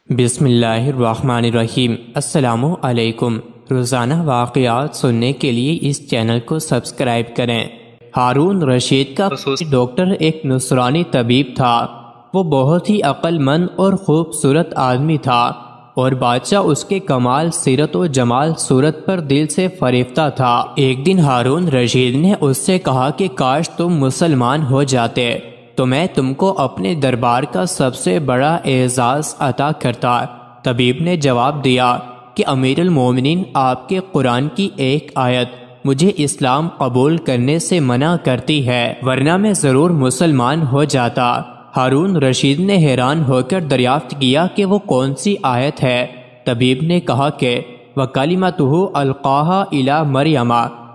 بسم اللہ الرحمن الرحیم۔ السلام علیکم۔ روزانہ واقعات سننے کے لیے اس چینل کو سبسکرائب کریں۔ ہارون رشید کا ڈاکٹر ایک نصرانی طبیب تھا۔ وہ بہت ہی عقل مند اور خوبصورت آدمی تھا اور بادشاہ اس کے کمال سیرت و جمال صورت پر دل سے فریفتہ تھا۔ ایک دن ہارون رشید نے اس سے کہا کہ کاش تم مسلمان ہو جاتے تو میں تم کو اپنے دربار کا سب سے بڑا اعزاز عطا کرتا۔ طبیب نے جواب دیا کہ امیر المومنین، آپ کے قرآن کی ایک آیت مجھے اسلام قبول کرنے سے منع کرتی ہے، ورنہ میں ضرور مسلمان ہو جاتا۔ ہارون رشید نے حیران ہو کر دریافت کیا کہ وہ کون سی آیت ہے؟ طبیب نے کہا کہ وَكَلِمَتُهُ أَلْقَاهَا إِلَى مَرْيَمَ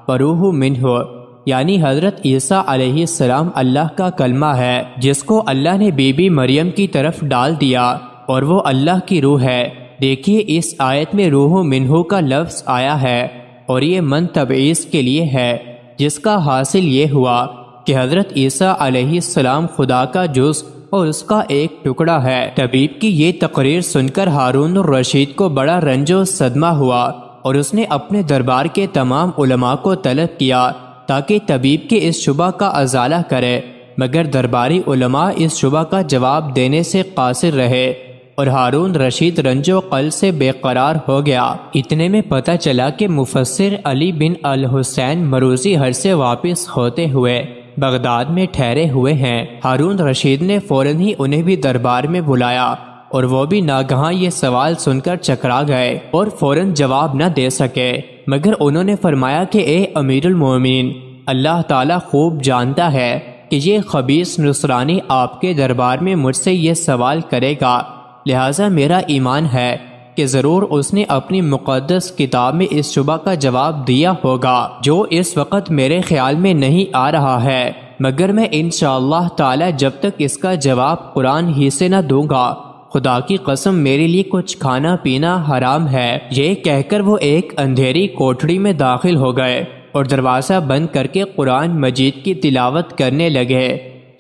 وَرُوحٌ مِّنْهُ، یعنی حضرت عیسیٰ علیہ السلام اللہ کا کلمہ ہے جس کو اللہ نے بی بی مریم کی طرف ڈال دیا اور وہ اللہ کی روح ہے۔ دیکھیے اس آیت میں روح منہ کا لفظ آیا ہے اور یہ من تبعیض کے لیے ہے، جس کا حاصل یہ ہوا کہ حضرت عیسیٰ علیہ السلام خدا کا جز اور اس کا ایک ٹکڑا ہے۔ طبیب کی یہ تقریر سن کر ہارون الرشید کو بڑا رنج و صدمہ ہوا اور اس نے اپنے دربار کے تمام علماء کو طلب کیا تاکہ طبیب کے اس شبہ کا ازالہ کرے، مگر درباری علماء اس شبہ کا جواب دینے سے قاصر رہے اور ہارون رشید رنج و قل سے بے قرار ہو گیا۔ اتنے میں پتہ چلا کہ مفسر علی بن الحسین مروزی حج سے واپس ہوتے ہوئے بغداد میں ٹھہرے ہوئے ہیں۔ ہارون رشید نے فوراً ہی انہیں بھی دربار میں بلایا اور وہ بھی ناگہاں یہ سوال سن کر چکرا گئے اور فوراً جواب نہ دے سکے، مگر انہوں نے فرمایا کہ اے امیر المومنین، اللہ تعالیٰ خوب جانتا ہے کہ یہ خبیث نصرانی آپ کے دربار میں مجھ سے یہ سوال کرے گا، لہٰذا میرا ایمان ہے کہ ضرور اس نے اپنی مقدس کتاب میں اس شبہ کا جواب دیا ہوگا جو اس وقت میرے خیال میں نہیں آ رہا ہے، مگر میں انشاءاللہ تعالیٰ جب تک اس کا جواب قرآن ہی سے نہ دوں گا، خدا کی قسم میرے لیے کچھ کھانا پینا حرام ہے۔ یہ کہہ کر وہ ایک اندھیری کوٹھڑی میں داخل ہو گئے اور دروازہ بند کر کے قرآن مجید کی تلاوت کرنے لگے،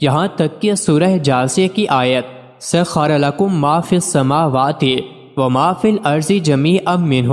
یہاں تک کہ سورہ جاثیہ کی آیت سخر لکم ما فی السماوات وما فی الارض جمیعا منہ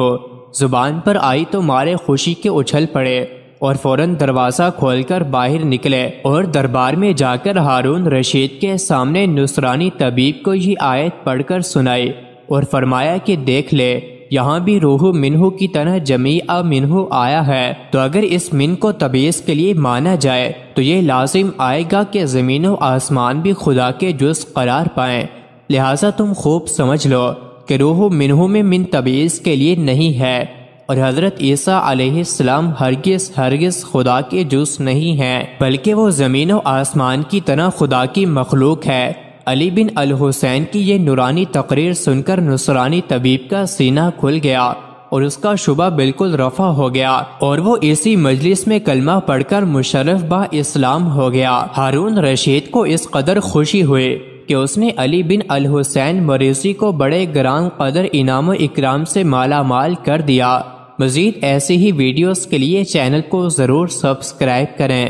زبان پر آئی تو مارے خوشی کے اچھل پڑے اور فوراً دروازہ کھول کر باہر نکلے اور دربار میں جا کر ہارون رشید کے سامنے نصرانی طبیب کو یہ آیت پڑھ کر سنائی اور فرمایا کہ دیکھ لے، یہاں بھی روح منہ کی طرح جمیع منہ آیا ہے، تو اگر اس من کو تبعیض کے لیے مانا جائے تو یہ لازم آئے گا کہ زمین و آسمان بھی خدا کے جز قرار پائیں، لہٰذا تم خوب سمجھ لو کہ روح منہ میں من تبعیض کے لیے نہیں ہے، اور حضرت عیسیٰ علیہ السلام ہرگز خدا کے جز نہیں ہیں، بلکہ وہ زمین و آسمان کی طرح خدا کی مخلوق ہے۔ علی بن الحسین کی یہ نورانی تقریر سن کر نصرانی طبیب کا سینہ کھل گیا اور اس کا شبہ بالکل رفع ہو گیا اور وہ اسی مجلس میں کلمہ پڑھ کر مشرف با اسلام ہو گیا۔ ہارون رشید کو اس قدر خوشی ہوئی کہ اس نے علی بن الحسین مریضی کو بڑے گران قدر انعام و اکرام سے مالا مال کر دیا۔ مزید ایسی ہی ویڈیوز کے لیے چینل کو ضرور سبسکرائب کریں۔